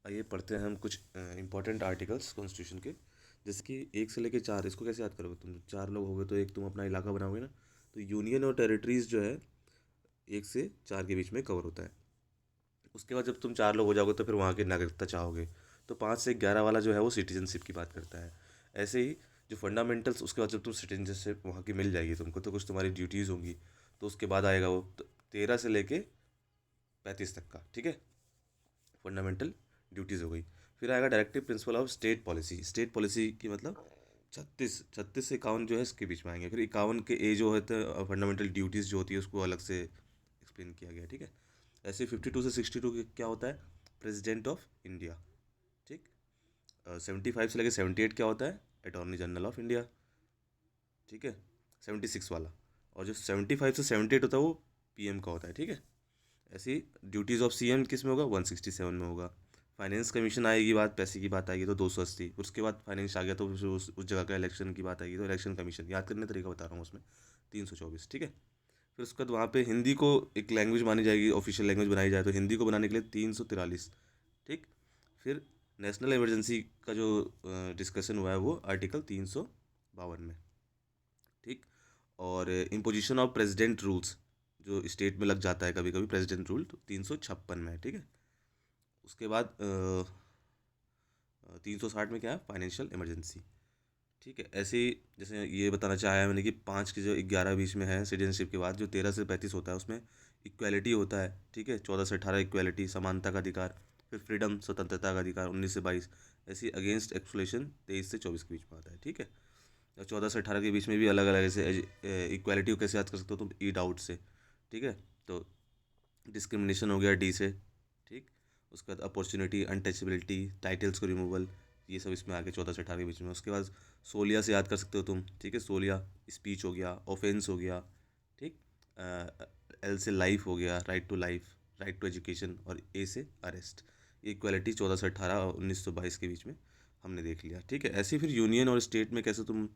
आइए पढ़ते हैं हम कुछ इंपॉर्टेंट आर्टिकल्स कॉन्स्टिट्यूशन के। जैसे कि 1 से लेके 4, इसको कैसे याद करोगे तुम? 4 लोग हो गए तो एक तुम अपना इलाका बनाओगे ना। तो यूनियन और टेरिटरीज जो है 1 से 4 के बीच में कवर होता है। उसके बाद जब तुम 4 लोग हो जाओगे तो फिर वहाँ की नागरिकता चाहोगे। तो 5 से 11 वाला जो है वो सिटीजनशिप की बात करता है। ऐसे ही जो फंडामेंटल्स, उसके बाद जब तुम सिटीजनशिप वहाँ की मिल जाएगी तुमको तो कुछ तुम्हारी ड्यूटीज़ होंगी। तो उसके बाद आएगा वो 13 से लेके 35 तक का, ठीक है। फंडामेंटल ड्यूटीज़ हो गई। फिर आएगा directive principle of state policy. State policy की मतलब 36 से 51 जो है इसके बीच में आएंगे। फिर 51 के ए जो होते हैं फंडामेंटल ड्यूटीज़ जो होती है उसको अलग से एक्सप्लेन किया गया है, ठीक है। ऐसे 52 से 62 क्या होता है? प्रेसिडेंट ऑफ इंडिया, ठीक। 75 से लेकर 78 क्या होता है? अटॉर्नी जनरल ऑफ इंडिया, ठीक है। 76 वाला। और जो 75 से 78 होता है वो पीएम का होता है, ठीक है। ऐसी ड्यूटीज़ ऑफ सीएम किस में होगा? 167 में होगा। फाइनेंस कमीशन आएगी बात, पैसे की बात आएगी तो 280। उसके बाद फाइनेंस आ गया तो फिर उस जगह का इलेक्शन की बात आएगी तो इलेक्शन कमीशन, याद करने तरीका बता रहा हूँ उसमें, 324, ठीक है। फिर उसके बाद वहाँ पे हिंदी को एक लैंग्वेज मानी जाएगी, ऑफिशियल लैंग्वेज बनाई जाए तो हिंदी को बनाने के लिए 343, ठीक। फिर नेशनल इमरजेंसी का जो डिस्कशन हुआ है वो आर्टिकल 352 में, ठीक। और इम्पोजिशन ऑफ प्रेसिडेंट रूल्स जो स्टेट में लग जाता है कभी कभी प्रेसिडेंट रूल, तो 356 में है, ठीक है। उसके बाद 360 में क्या है? फाइनेंशियल इमरजेंसी, ठीक है। ऐसे ही जैसे ये बताना चाहा है मैंने कि 5 के जो 11 बीच में है सिटीजनशिप के बाद जो 13 से 35 होता है उसमें इक्वालिटी होता है, ठीक है। 14 से 18 इक्वालिटी, समानता का अधिकार। फिर फ्रीडम, स्वतंत्रता का अधिकार 19 से 22। ऐसी अगेंस्ट एक्सप्लोइटेशन 23 से 24 के बीच में आता है, ठीक है। और 14 से 18 के बीच में भी अलग अलग ऐसे इक्वालिटी को कैसे याद कर सकते हो तुम? ईड आउट से, ठीक है। तो डिस्क्रिमिनेशन हो गया डी से, ठीक। उसके बाद अपॉर्चुनिटी, अनटचेबिलिटी, टाइटल्स को रिमूवल, ये सब इसमें आके 14 से 18 के बीच में। उसके बाद सोलिया से याद कर सकते हो तुम, ठीक है। सोलिया स्पीच हो गया, ऑफेंस हो गया, ठीक। एल से लाइफ हो गया, right to life, right to education. और ए से अरेस्ट। ये इक्वालिटी 14 से 18 और 19 से 22 के बीच में हमने देख लिया, ठीक है। ऐसे ही फिर यूनियन और स्टेट में कैसे तुम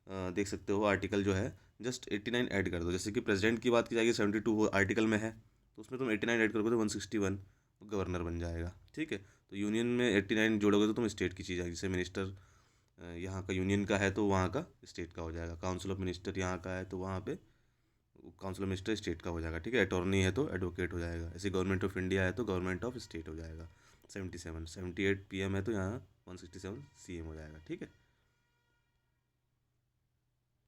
देख सकते हो आर्टिकल जो है, जस्ट 89 ऐड कर दो। जैसे कि प्रेसिडेंट की बात की जाएगी 72 आर्टिकल में है, तो उसमें तुम 89 ऐड करोगे तो 161 गवर्नर बन जाएगा, ठीक है। तो यूनियन में 89 जोड़ोगे तो तुम स्टेट की चीज़ आएगी। जैसे मिनिस्टर यहाँ का यूनियन का है तो वहाँ का स्टेट का हो जाएगा। काउंसिल ऑफ मिनिस्टर यहाँ का है तो वहाँ पे काउंसिल ऑफ मिनिस्टर स्टेट का हो जाएगा, ठीक है। अटॉर्नी है तो एडवोकेट हो जाएगा। ऐसे गवर्नमेंट ऑफ इंडिया है तो गवर्नमेंट ऑफ स्टेट हो जाएगा। 77 78 पीएम है तो यहाँ 167 सीएम हो जाएगा, ठीक है।